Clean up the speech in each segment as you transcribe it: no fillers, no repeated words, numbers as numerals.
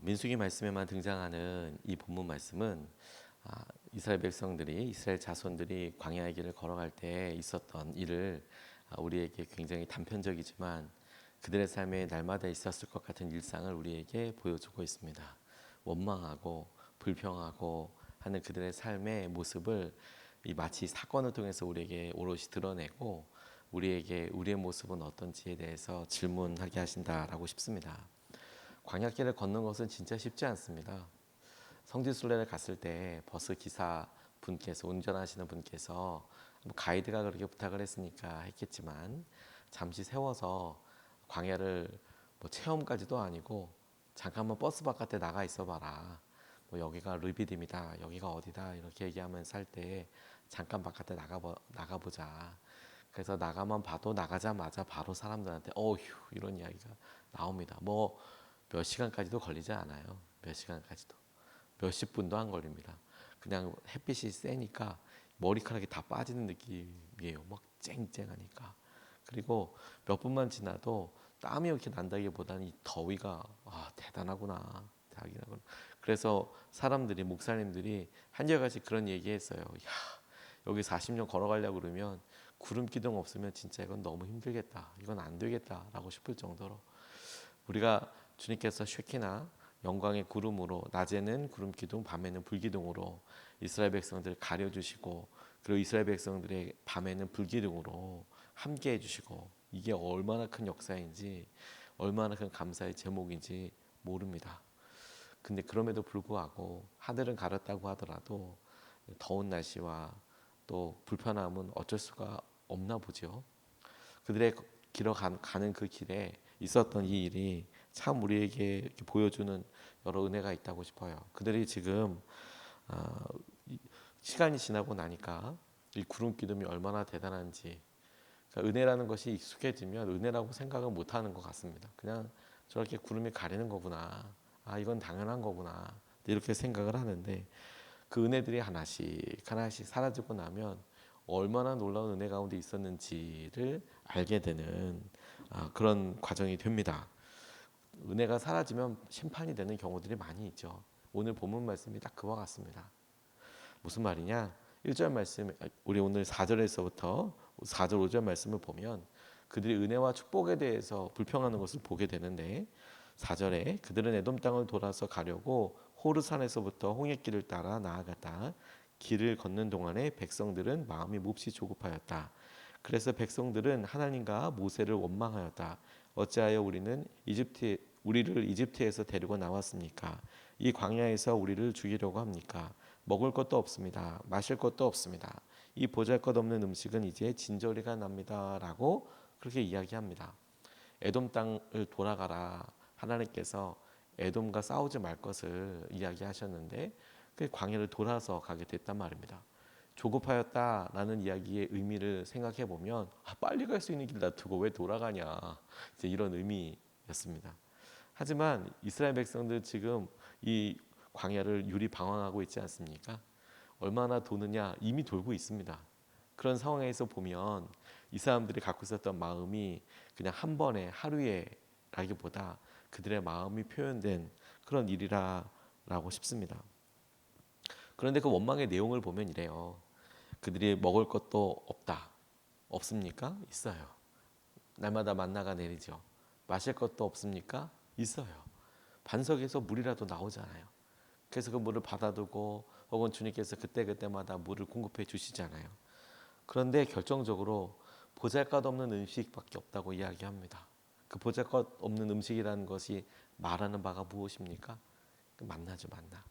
민수기 말씀에만 등장하는 이 본문 말씀은 이스라엘 백성들이 이스라엘 자손들이 광야의 길을 걸어갈 때 있었던 일을 우리에게 굉장히 단편적이지만 그들의 삶에 날마다 있었을 것 같은 일상을 우리에게 보여주고 있습니다. 원망하고 불평하고 하는 그들의 삶의 모습을 마치 사건을 통해서 우리에게 오롯이 드러내고 우리에게 우리의 모습은 어떤지에 대해서 질문하게 하신다라고 싶습니다. 광야길을 걷는 것은 진짜 쉽지 않습니다. 성지순례를 갔을 때 버스 기사 분께서 운전하시는 분께서 가이드가 그렇게 부탁을 했으니까 했겠지만 잠시 세워서 광야를 체험까지도 아니고 잠깐만 버스 바깥에 나가 있어봐라. 여기가 르비딤이다. 여기가 어디다 이렇게 얘기하면서 할 때 잠깐 바깥에 나가보자. 그래서 나가만 봐도 나가자마자 바로 사람들한테 어휴 이런 이야기가 나옵니다. 몇 시간까지도 걸리지 않아요. 몇 시간까지도. 몇십 분도 안 걸립니다. 그냥 햇빛이 세니까 머리카락이 다 빠지는 느낌이에요. 막 쨍쨍하니까. 그리고 몇 분만 지나도 땀이 이렇게 난다기보다는 이 더위가 대단하구나. 그래서 사람들이 목사님들이 한결같이 그런 얘기했어요. 야, 여기 40년 걸어가려고 그러면 구름 기둥 없으면 진짜 이건 너무 힘들겠다. 이건 안 되겠다라고 싶을 정도로 우리가 주님께서 쉐키나 영광의 구름으로 낮에는 구름 기둥 밤에는 불 기둥으로 이스라엘 백성들을 가려주시고 그리고 이스라엘 백성들의 밤에는 불 기둥으로 함께 해주시고 이게 얼마나 큰 역사인지 얼마나 큰 감사의 제목인지 모릅니다. 근데 그럼에도 불구하고 하늘은 가렸다고 하더라도 더운 날씨와 또 불편함은 어쩔 수가 없나 보죠. 그들의 가는 그 길에 있었던 이 일이 참 우리에게 이렇게 보여주는 여러 은혜가 있다고 싶어요. 그들이 지금 아, 시간이 지나고 나니까 이 구름 기둥이 얼마나 대단한지 그러니까 은혜라는 것이 익숙해지면 은혜라고 생각을 못하는 것 같습니다. 그냥 저렇게 구름이 가리는 거구나. 이건 당연한 거구나. 이렇게 생각을 하는데 그 은혜들이 하나씩 하나씩 사라지고 나면 얼마나 놀라운 은혜 가운데 있었는지를 알게 되는 그런 과정이 됩니다. 은혜가 사라지면 심판이 되는 경우들이 많이 있죠. 오늘 본문 말씀이 딱 그와 같습니다. 무슨 말이냐? 1절 말씀 우리 오늘 4절에서부터 4절 5절 말씀을 보면 그들이 은혜와 축복에 대해서 불평하는 것을 보게 되는데 4절에 그들은 에돔 땅을 돌아서 가려고 호르산에서부터 홍해길을 따라 나아갔다. 길을 걷는 동안에 백성들은 마음이 몹시 조급하였다. 그래서 백성들은 하나님과 모세를 원망하였다. 어찌하여 우리를 이집트에서 데리고 나왔습니까? 이 광야에서 우리를 죽이려고 합니까? 먹을 것도 없습니다. 마실 것도 없습니다. 이 보잘것없는 음식은 이제 진저리가 납니다라고 그렇게 이야기합니다. 에돔 땅을 돌아가라. 하나님께서 에돔과 싸우지 말 것을 이야기하셨는데 그 광야를 돌아서 가게 됐단 말입니다. 조급하였다라는 이야기의 의미를 생각해 보면 빨리 갈 수 있는 길 놔두고 왜 돌아가냐 이제 이런 의미였습니다. 하지만 이스라엘 백성들 지금 이 광야를 유리방황하고 있지 않습니까? 얼마나 도느냐 이미 돌고 있습니다. 그런 상황에서 보면 이 사람들이 갖고 있었던 마음이 그냥 한 번에 하루에 라기보다 그들의 마음이 표현된 그런 일이라고 싶습니다. 그런데 그 원망의 내용을 보면 이래요. 그들이 먹을 것도 없습니까? 있어요. 날마다 만나가 내리죠. 마실 것도 없습니까? 있어요. 반석에서 물이라도 나오잖아요. 그래서 그 물을 받아두고 혹은 주님께서 그때그때마다 물을 공급해 주시잖아요. 그런데 결정적으로 보잘것없는 음식밖에 없다고 이야기합니다. 그 보잘것없는 음식이라는 것이 말하는 바가 무엇입니까? 만나죠, 만나.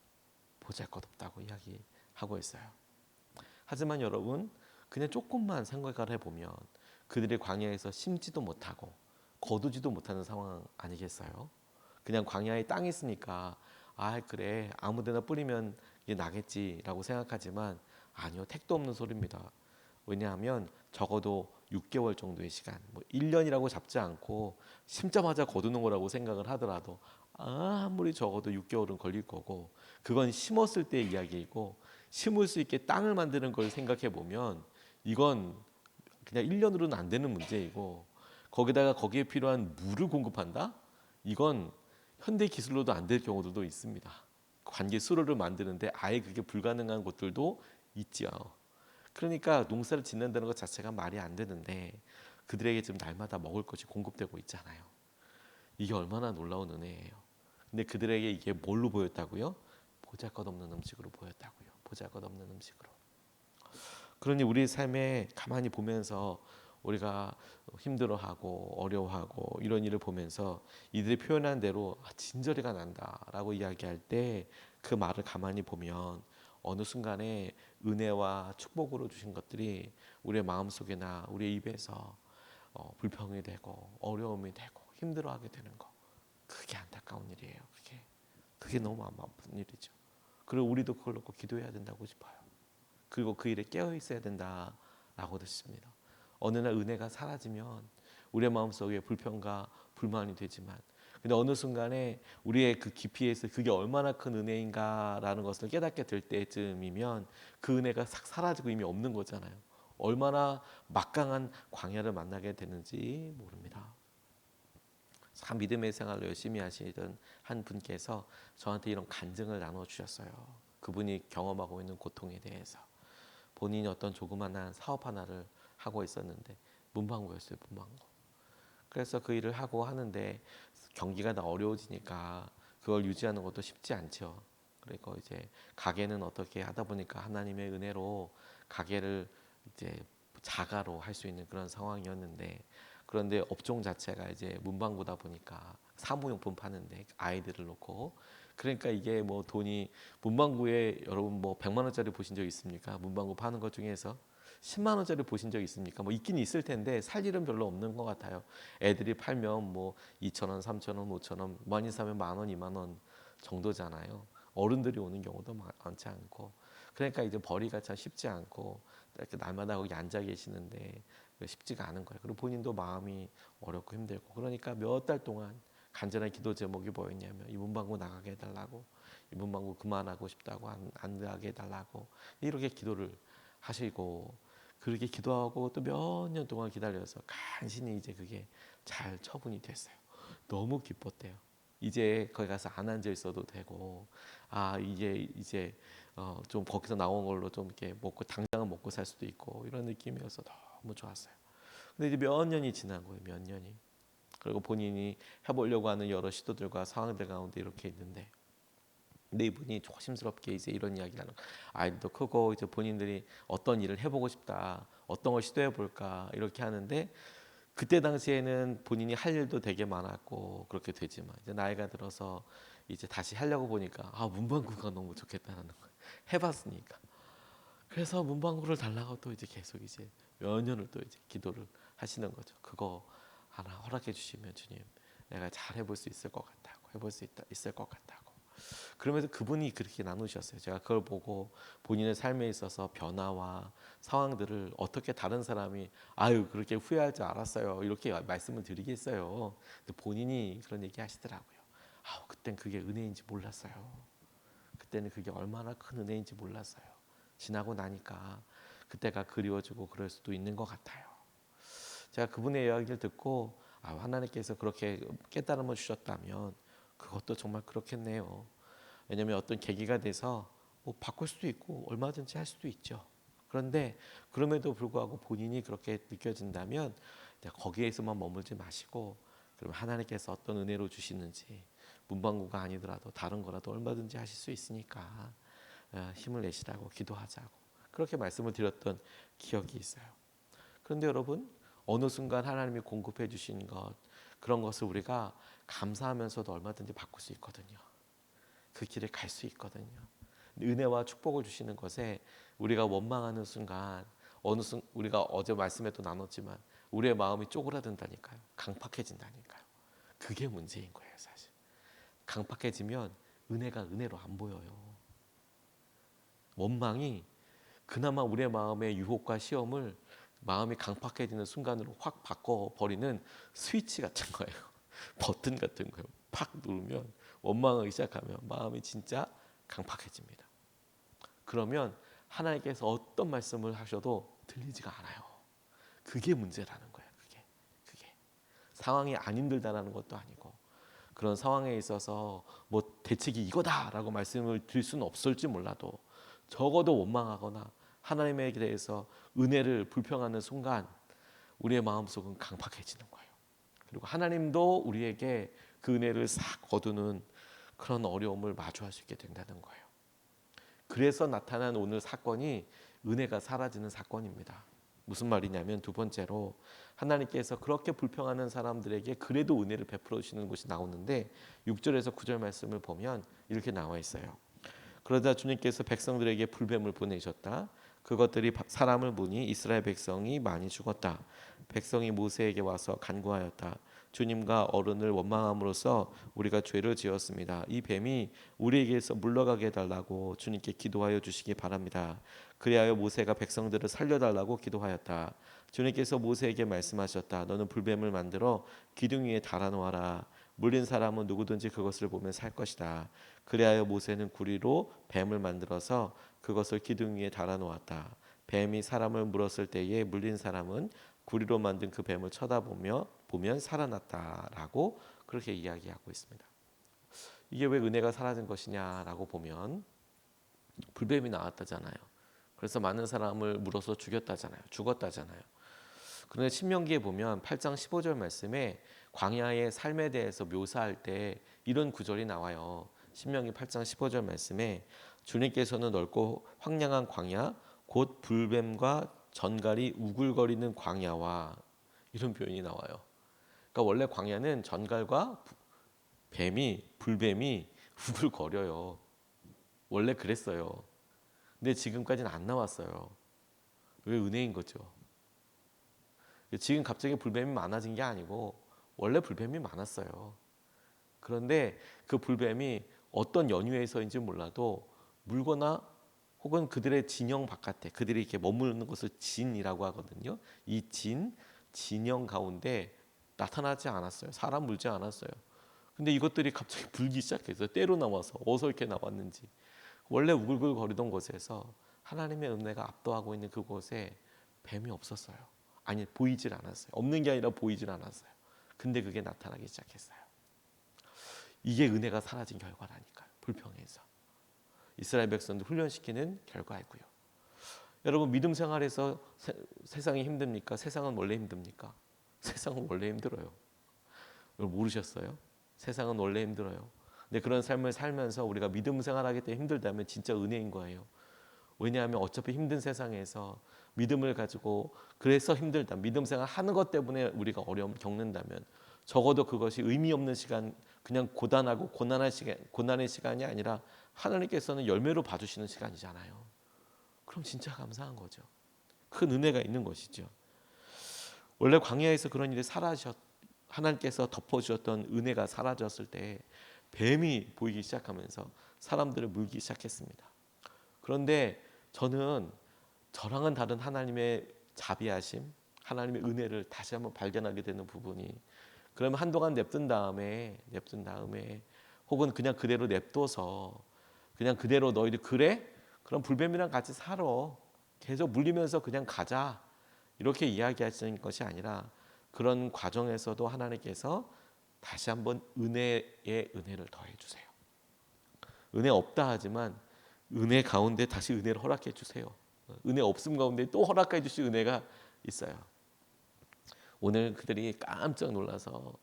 보잘것없다고 이야기하고 있어요. 하지만 여러분 그냥 조금만 생각을 해보면 그들이 광야에서 심지도 못하고 거두지도 못하는 상황 아니겠어요? 그냥 광야에 땅이 있으니까 그래 아무데나 뿌리면 이게 나겠지라고 생각하지만 아니요, 택도 없는 소리입니다. 왜냐하면 적어도 6개월 정도의 시간, 1년이라고 잡지 않고 심자마자 거두는 거라고 생각을 하더라도 아무리 적어도 6개월은 걸릴 거고 그건 심었을 때의 이야기이고 심을 수 있게 땅을 만드는 걸 생각해 보면 이건 그냥 1년으로는 안 되는 문제이고 거기다가 거기에 필요한 물을 공급한다? 이건 현대 기술로도 안 될 경우들도 있습니다. 관계 수로를 만드는데 아예 그게 불가능한 곳들도 있지요. 그러니까 농사를 짓는다는 것 자체가 말이 안 되는데 그들에게 지금 날마다 먹을 것이 공급되고 있잖아요. 이게 얼마나 놀라운 은혜예요. 근데 그들에게 이게 뭘로 보였다고요? 보잘것없는 음식으로 보였다고요. 보잘것없는 음식으로. 그러니 우리 삶에 가만히 보면서 우리가 힘들어하고 어려워하고 이런 일을 보면서 이들이 표현한 대로 진저리가 난다라고 이야기할 때 그 말을 가만히 보면 어느 순간에 은혜와 축복으로 주신 것들이 우리의 마음속이나 우리의 입에서 불평이 되고 어려움이 되고 힘들어하게 되는 거, 그게 안타까운 일이에요. 그게 너무 마음 아픈 일이죠. 그리고 우리도 그걸 놓고 기도해야 된다고 싶어요. 그리고 그 일에 깨어 있어야 된다라고 듣습니다. 어느 날 은혜가 사라지면 우리의 마음속에 불평과 불만이 되지만, 근데 어느 순간에 우리의 그 깊이에서 그게 얼마나 큰 은혜인가라는 것을 깨닫게 될 때쯤이면 그 은혜가 싹 사라지고 이미 없는 거잖아요. 얼마나 막강한 광야를 만나게 되는지 모릅니다. 참 믿음의 생활을 열심히 하시던 한 분께서 저한테 이런 간증을 나눠주셨어요. 그분이 경험하고 있는 고통에 대해서. 본인이 어떤 조그마한 사업 하나를 하고 있었는데 문방구였어요. 문방구. 그래서 그 일을 하고 하는데 경기가 다 어려워지니까 그걸 유지하는 것도 쉽지 않죠. 그리고 이제 가게는 어떻게 하다 보니까 하나님의 은혜로 가게를 이제 자가로 할 수 있는 그런 상황이었는데, 그런데 업종 자체가 이제 문방구다 보니까 사무용품 파는데 아이들을 놓고, 그러니까 이게 뭐 돈이, 문방구에 여러분 뭐 100만 원짜리 보신 적 있습니까? 문방구 파는 것 중에서 10만 원짜리 보신 적 있습니까? 뭐 있긴 있을 텐데 살 일은 별로 없는 것 같아요. 애들이 팔면 뭐 2천 원, 3천 원, 5천 원, 많이 사면 만 원, 2만 원 정도잖아요. 어른들이 오는 경우도 많지 않고, 그러니까 이제 벌이가 참 쉽지 않고 이렇게 날마다 거기 앉아 계시는데 쉽지가 않은 거예요. 그리고 본인도 마음이 어렵고 힘들고, 그러니까 몇 달 동안 간절한 기도 제목이 뭐였냐면 이 문방구 나가게 해달라고, 이 문방구 그만하고 싶다고, 안 나가게 해달라고 이렇게 기도를 하시고, 그렇게 기도하고 또 몇 년 동안 기다려서 간신히 이제 그게 잘 처분이 됐어요. 너무 기뻤대요. 이제 거기 가서 안 앉아 있어도 되고, 이제 좀 거기서 나온 걸로 좀 이렇게 먹고 당장은 먹고 살 수도 있고 이런 느낌이어서 너무 좋았어요. 근데 이제 몇 년이 지난 거예요. 몇 년이. 그리고 본인이 해보려고 하는 여러 시도들과 상황들 가운데 이렇게 있는데, 근데 이분이 조심스럽게 이제 이런 이야기를 하는, 아이도 크고 이제 본인들이 어떤 일을 해보고 싶다, 어떤 걸 시도해 볼까 이렇게 하는데, 그때 당시에는 본인이 할 일도 되게 많았고 그렇게 되지만 이제 나이가 들어서 이제 다시 하려고 보니까 문방구가 너무 좋겠다는 거예요. 해봤으니까. 그래서 문방구를 달라고 또 이제 계속 이제 몇 년을 또 이제 기도를 하시는 거죠. 그거 하나 허락해 주시면 주님, 내가 잘 해볼 수 있을 것 같다고, 해볼 수 있을 것 같다고. 그러면서 그분이 그렇게 나누셨어요. 제가 그걸 보고 본인의 삶에 있어서 변화와 상황들을 어떻게 다른 사람이 그렇게 후회할 줄 알았어요, 이렇게 말씀을 드리겠어요. 근데 본인이 그런 얘기 하시더라고요. 그땐 그게 은혜인지 몰랐어요. 그때는 그게 얼마나 큰 은혜인지 몰랐어요. 지나고 나니까 그때가 그리워지고 그럴 수도 있는 것 같아요. 제가 그분의 이야기를 듣고 하나님께서 그렇게 깨달음을 주셨다면 그것도 정말 그렇겠네요. 왜냐하면 어떤 계기가 돼서 뭐 바꿀 수도 있고 얼마든지 할 수도 있죠. 그런데 그럼에도 불구하고 본인이 그렇게 느껴진다면 거기에서만 머물지 마시고, 그럼 하나님께서 어떤 은혜로 주시는지, 문방구가 아니더라도 다른 거라도 얼마든지 하실 수 있으니까 힘을 내시라고 기도하자고 그렇게 말씀을 드렸던 기억이 있어요. 그런데 여러분, 어느 순간 하나님이 공급해 주신 것, 그런 것을 우리가 감사하면서도 얼마든지 바꿀 수 있거든요. 그 길을 갈 수 있거든요. 은혜와 축복을 주시는 것에 우리가 원망하는 순간, 우리가 어제 말씀에도 나눴지만 우리의 마음이 쪼그라든다니까요. 강팍해진다니까요. 그게 문제인 거예요, 사실. 강팍해지면 은혜가 은혜로 안 보여요. 원망이 그나마 우리의 마음의 유혹과 시험을 마음이 강팍해지는 순간으로 확 바꿔버리는 스위치 같은 거예요. 버튼 같은 거예요. 팍 누르면, 원망하기 시작하면 마음이 진짜 강팍해집니다. 그러면 하나님께서 어떤 말씀을 하셔도 들리지가 않아요. 그게 문제라는 거예요. 그게 상황이 안 힘들다라는 것도 아니고, 그런 상황에 있어서 뭐 대책이 이거다라고 말씀을 드릴 수는 없을지 몰라도 적어도 원망하거나 하나님에 대해서 은혜를 불평하는 순간 우리의 마음속은 강팍해지는 거예요. 그리고 하나님도 우리에게 그 은혜를 싹 거두는 그런 어려움을 마주할 수 있게 된다는 거예요. 그래서 나타난 오늘 사건이 은혜가 사라지는 사건입니다. 무슨 말이냐면 두 번째로 하나님께서 그렇게 불평하는 사람들에게 그래도 은혜를 베풀어 주시는 곳이 나오는데 6절에서 9절 말씀을 보면 이렇게 나와 있어요. 그러자 주님께서 백성들에게 불뱀을 보내셨다. 그것들이 사람을 보니 이스라엘 백성이 많이 죽었다. 백성이 모세에게 와서 간구하였다. 주님과 어른을 원망함으로써 우리가 죄를 지었습니다. 이 뱀이 우리에게서 물러가게 해달라고 주님께 기도하여 주시기 바랍니다. 그리하여 모세가 백성들을 살려달라고 기도하였다. 주님께서 모세에게 말씀하셨다. 너는 불뱀을 만들어 기둥 위에 달아놓아라. 물린 사람은 누구든지 그것을 보면 살 것이다. 그리하여 모세는 구리로 뱀을 만들어서 그것을 기둥 위에 달아놓았다. 뱀이 사람을 물었을 때에 물린 사람은 구리로 만든 그 뱀을 쳐다보며 보면 살아났다라고 그렇게 이야기하고 있습니다. 이게 왜 은혜가 사라진 것이냐라고 보면 불뱀이 나왔다잖아요. 그래서 많은 사람을 물어서 죽었다잖아요. 그런데 신명기에 보면 8장 15절 말씀에 광야의 삶에 대해서 묘사할 때 이런 구절이 나와요. 신명기 8장 15절 말씀에 주님께서는 넓고 황량한 광야 곧 불뱀과 전갈이 우글거리는 광야와 이런 표현이 나와요. 그러니까 원래 광야는 전갈과 불뱀이 우글거려요. 원래 그랬어요. 근데 지금까지는 안 나왔어요. 왜? 은혜인 거죠. 지금 갑자기 불뱀이 많아진 게 아니고 원래 불뱀이 많았어요. 그런데 그 불뱀이 어떤 연유에서인지 몰라도 물거나 혹은 그들의 진영 바깥에 그들이 이렇게 머무르는 것을 진이라고 하거든요. 이 진영 가운데 나타나지 않았어요. 사람 물지 않았어요. 근데 이것들이 갑자기 불기 시작했어요. 때로 나와서 어디서 이렇게 나왔는지. 원래 우글우글거리던 곳에서 하나님의 은혜가 압도하고 있는 그곳에 뱀이 없었어요. 아니, 보이질 않았어요. 없는 게 아니라 보이질 않았어요. 근데 그게 나타나기 시작했어요. 이게 은혜가 사라진 결과라니까요. 불평해서 이스라엘 백성들 훈련시키는 결과이고요. 여러분, 믿음 생활에서 세상이 힘듭니까? 세상은 원래 힘듭니까? 세상은 원래 힘들어요. 여러분 모르셨어요? 세상은 원래 힘들어요. 근데 그런 삶을 살면서 우리가 믿음 생활하기 때문에 힘들다면 진짜 은혜인 거예요. 왜냐하면 어차피 힘든 세상에서 믿음을 가지고 그래서 힘들다. 믿음 생활 하는 것 때문에 우리가 어려움 겪는다면 적어도 그것이 의미 없는 시간, 그냥 고단하고 고난의 시간이 아니라 하나님께서는 열매로 봐주시는 시간이잖아요. 그럼 진짜 감사한 거죠. 큰 은혜가 있는 것이죠. 원래 광야에서 그런 일이 하나님께서 덮어주셨던 은혜가 사라졌을 때 뱀이 보이기 시작하면서 사람들을 물기 시작했습니다. 그런데 저는 저랑은 다른 하나님의 자비하심, 하나님의 은혜를 다시 한번 발견하게 되는 부분이, 그러면 한동안 냅둔 다음에 혹은 그냥 그대로 냅둬서 그냥 그대로 너희들 그래? 그럼 불뱀이랑 같이 살아. 계속 물리면서 그냥 가자. 이렇게 이야기하시는 것이 아니라 그런 과정에서도 하나님께서 다시 한번 은혜의 은혜를 더해 주세요. 은혜 없다 하지만 은혜 가운데 다시 은혜를 허락해 주세요. 은혜 없음 가운데 또 허락해 주실 은혜가 있어요. 오늘 그들이 깜짝 놀라서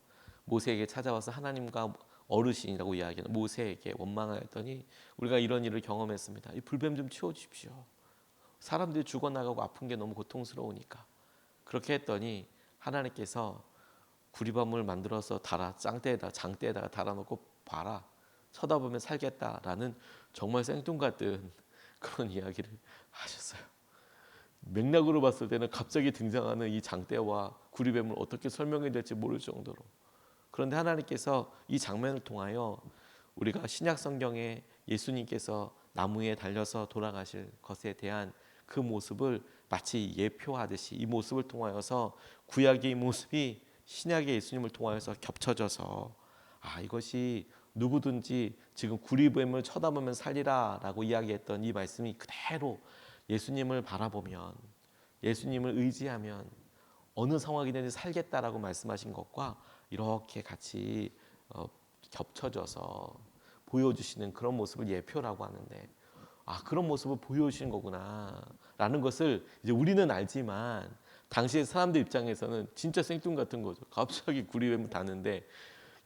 모세에게 찾아와서 하나님과 어르신이라고 이야기하는 모세에게 원망하였더니 우리가 이런 일을 경험했습니다. 이 불뱀 좀 치워주십시오. 사람들이 죽어나가고 아픈 게 너무 고통스러우니까. 그렇게 했더니 하나님께서 구리밤을 만들어서 장대에다가 달아놓고 봐라. 쳐다보면 살겠다라는 정말 생뚱같은 그런 이야기를 하셨어요. 맥락으로 봤을 때는 갑자기 등장하는 이 장대와 구리뱀을 어떻게 설명해야 될지 모를 정도로. 그런데 하나님께서 이 장면을 통하여 우리가 신약 성경에 예수님께서 나무에 달려서 돌아가실 것에 대한 그 모습을 마치 예표하듯이 이 모습을 통하여서 구약의 이 모습이 신약의 예수님을 통하여서 겹쳐져서 이것이 누구든지 지금 구리뱀을 쳐다보면 살리라 라고 이야기했던 이 말씀이 그대로 예수님을 바라보면, 예수님을 의지하면 어느 상황이든지 살겠다라고 말씀하신 것과 이렇게 같이 겹쳐져서 보여주시는 그런 모습을 예표라고 하는데, 그런 모습을 보여주시는 거구나라는 것을 이제 우리는 알지만 당시의 사람들 입장에서는 진짜 생뚱같은 거죠. 갑자기 구리뱀을 다는데,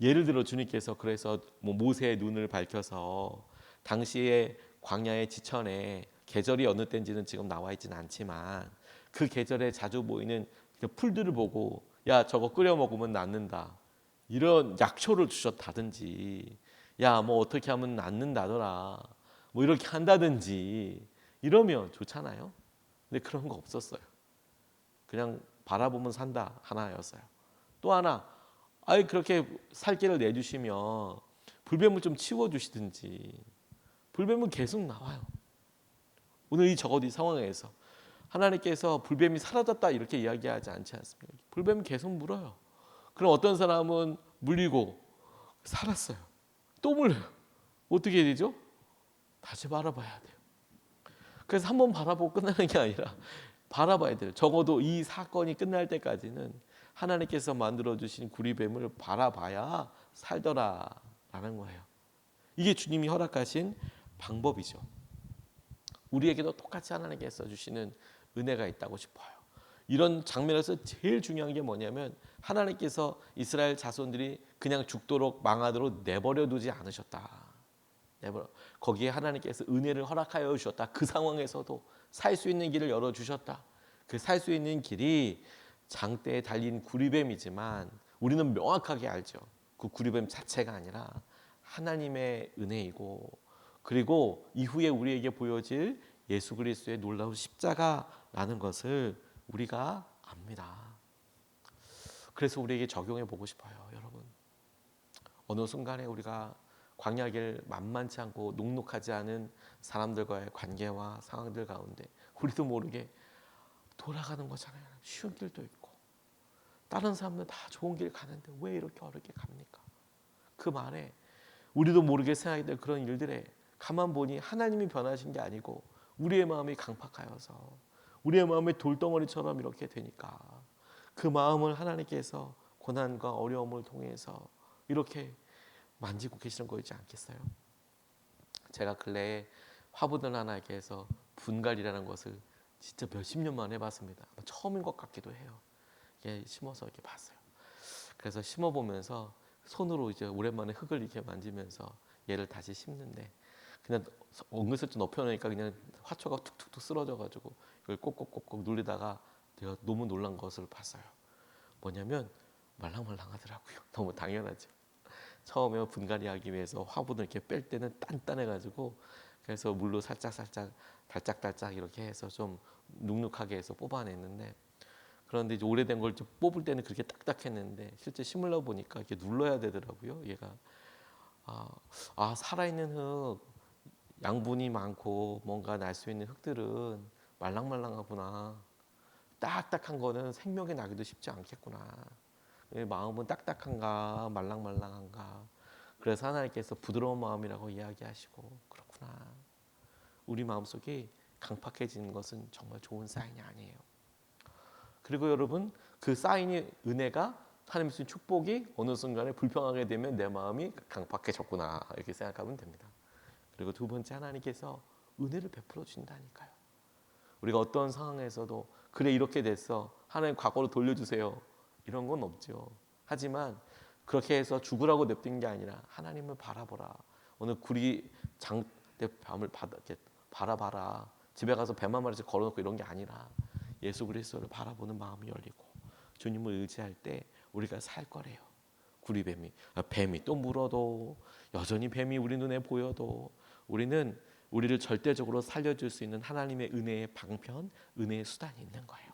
예를 들어 주님께서 그래서 뭐 모세의 눈을 밝혀서 당시의 광야의 지천에 계절이 어느 때인지는 지금 나와 있지는 않지만 그 계절에 자주 보이는 그 풀들을 보고 야 저거 끓여 먹으면 낫는다 이런 약초를 주셨다든지 야 뭐 어떻게 하면 낫는다더라 뭐 이렇게 한다든지 이러면 좋잖아요. 근데 그런 거 없었어요. 그냥 바라보면 산다 하나였어요. 또 하나 아예 그렇게 살 길을 내주시면 불뱀을 좀 치워주시든지. 불뱀은 계속 나와요. 오늘 이 적어도 이 상황에서 하나님께서 불뱀이 사라졌다 이렇게 이야기하지 않지 않습니까? 불뱀은 계속 물어요. 그럼 어떤 사람은 물리고 살았어요. 또 물려요. 어떻게 해야 되죠? 다시 바라봐야 돼요. 그래서 한번 바라보고 끝나는 게 아니라 바라봐야 돼요. 적어도 이 사건이 끝날 때까지는 하나님께서 만들어주신 구리뱀을 바라봐야 살더라라는 거예요. 이게 주님이 허락하신 방법이죠. 우리에게도 똑같이 하나님께서 주시는 은혜가 있다고 싶어요. 이런 장면에서 제일 중요한 게 뭐냐면 하나님께서 이스라엘 자손들이 그냥 죽도록 망하도록 내버려 두지 않으셨다. 거기에 하나님께서 은혜를 허락하여 주셨다. 그 상황에서도 살 수 있는 길을 열어주셨다. 그 살 수 있는 길이 장대에 달린 구리뱀이지만 우리는 명확하게 알죠. 그 구리뱀 자체가 아니라 하나님의 은혜이고 그리고 이후에 우리에게 보여질 예수 그리스도의 놀라운 십자가라는 것을 우리가 압니다. 그래서 우리에게 적용해 보고 싶어요, 여러분. 어느 순간에 우리가 광야길 만만치 않고 녹록하지 않은 사람들과의 관계와 상황들 가운데 우리도 모르게 돌아가는 거잖아요. 쉬운 길도 있고 다른 사람들 다 좋은 길 가는데 왜 이렇게 어렵게 갑니까? 그 말에 우리도 모르게 생각이 될 그런 일들에 가만 보니 하나님이 변하신 게 아니고 우리의 마음이 강팍하여서 우리의 마음이 돌덩어리처럼 이렇게 되니까 그 마음을 하나님께서 고난과 어려움을 통해서 이렇게 만지고 계시는 거이지 않겠어요? 제가 근래에 화분을 하나 이렇게 해서 분갈이라는 것을 진짜 몇십 년 만에 해봤습니다. 처음인 것 같기도 해요. 이게 심어서 이렇게 봤어요. 그래서 심어보면서 손으로 이제 오랜만에 흙을 이렇게 만지면서 얘를 다시 심는데 그냥 은근슬쩍 높여놓으니까 그냥 화초가 툭툭툭 쓰러져가지고 이걸 꼭꼭꼭꼭 눌리다가 내가 너무 놀란 것을 봤어요. 뭐냐면 말랑말랑하더라고요. 너무 당연하죠. 처음에 분갈이하기 위해서 화분을 이렇게 뺄 때는 단단해가지고 그래서 물로 살짝살짝 달짝달짝 이렇게 해서 좀 눅눅하게 해서 뽑아냈는데 그런데 이제 오래된 걸 좀 뽑을 때는 그렇게 딱딱했는데 실제 심으려 보니까 이렇게 눌러야 되더라고요. 얘가 살아있는 흙 양분이 많고 뭔가 날 수 있는 흙들은 말랑말랑하구나. 딱딱한 거는 생명이 나기도 쉽지 않겠구나. 마음은 딱딱한가 말랑말랑한가. 그래서 하나님께서 부드러운 마음이라고 이야기하시고 그렇구나. 우리 마음속이 강팍해지는 것은 정말 좋은 사인이 아니에요. 그리고 여러분 그 사인이 은혜가 하나님의 주신 축복이 어느 순간에 불평하게 되면 내 마음이 강팍해졌구나 이렇게 생각하면 됩니다. 그리고 두 번째 하나님께서 은혜를 베풀어 주신다니까요. 우리가 어떤 상황에서도 그래 이렇게 됐어 하나님 과거로 돌려주세요 이런 건 없죠. 하지만 그렇게 해서 죽으라고 냅둔 게 아니라 하나님을 바라보라. 오늘 구리 장대 밤을 바라봐라. 집에 가서 뱀 한 마리씩 걸어놓고 이런 게 아니라 예수 그리스도를 바라보는 마음이 열리고 주님을 의지할 때 우리가 살 거래요. 구리뱀이 뱀이 또 물어도 여전히 뱀이 우리 눈에 보여도 우리는 우리를 절대적으로 살려줄 수 있는 하나님의 은혜의 방편, 은혜의 수단이 있는 거예요.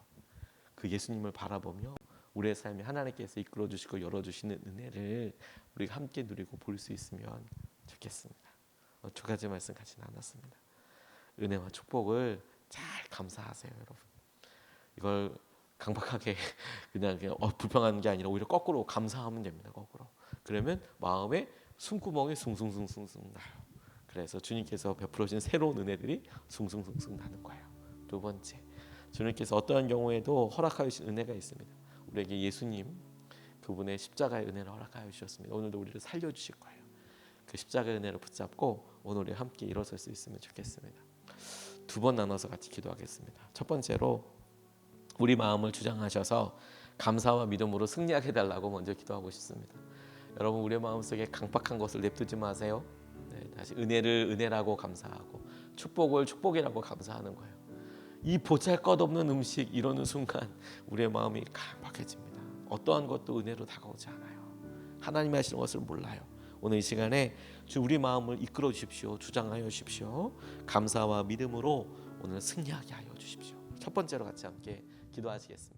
그 예수님을 바라보며 우리의 삶에 하나님께서 이끌어주시고 열어주시는 은혜를 우리가 함께 누리고 볼 수 있으면 좋겠습니다. 두 가지 말씀 같이 나눴습니다. 은혜와 축복을 잘 감사하세요, 여러분. 이걸 강박하게 그냥 불평하는 게 아니라 오히려 거꾸로 감사하면 됩니다. 거꾸로. 그러면 마음에 숨구멍이 숭숭숭숭 나요. 그래서 주님께서 베풀어 주신 새로운 은혜들이 숭숭숭숭 나는 거예요. 두 번째, 주님께서 어떠한 경우에도 허락하여 주신 은혜가 있습니다. 우리에게 예수님 그분의 십자가의 은혜를 허락하여 주셨습니다. 오늘도 우리를 살려주실 거예요. 그 십자가의 은혜를 붙잡고 오늘 우리 함께 일어설 수 있으면 좋겠습니다. 두 번 나눠서 같이 기도하겠습니다. 첫 번째로 우리 마음을 주장하셔서 감사와 믿음으로 승리하게 해달라고 먼저 기도하고 싶습니다. 여러분, 우리의 마음속에 강팍한 것을 냅두지 마세요. 다시 은혜를 은혜라고 감사하고 축복을 축복이라고 감사하는 거예요. 이 보잘것없는 음식 이러는 순간 우리의 마음이 강팍해집니다. 어떠한 것도 은혜로 다가오지 않아요. 하나님이 하시는 것을 몰라요. 오늘 이 시간에 주 우리 마음을 이끌어 주십시오. 주장하여 주십시오. 감사와 믿음으로 오늘 승리하게 하여 주십시오. 첫 번째로 같이 함께 기도하시겠습니다.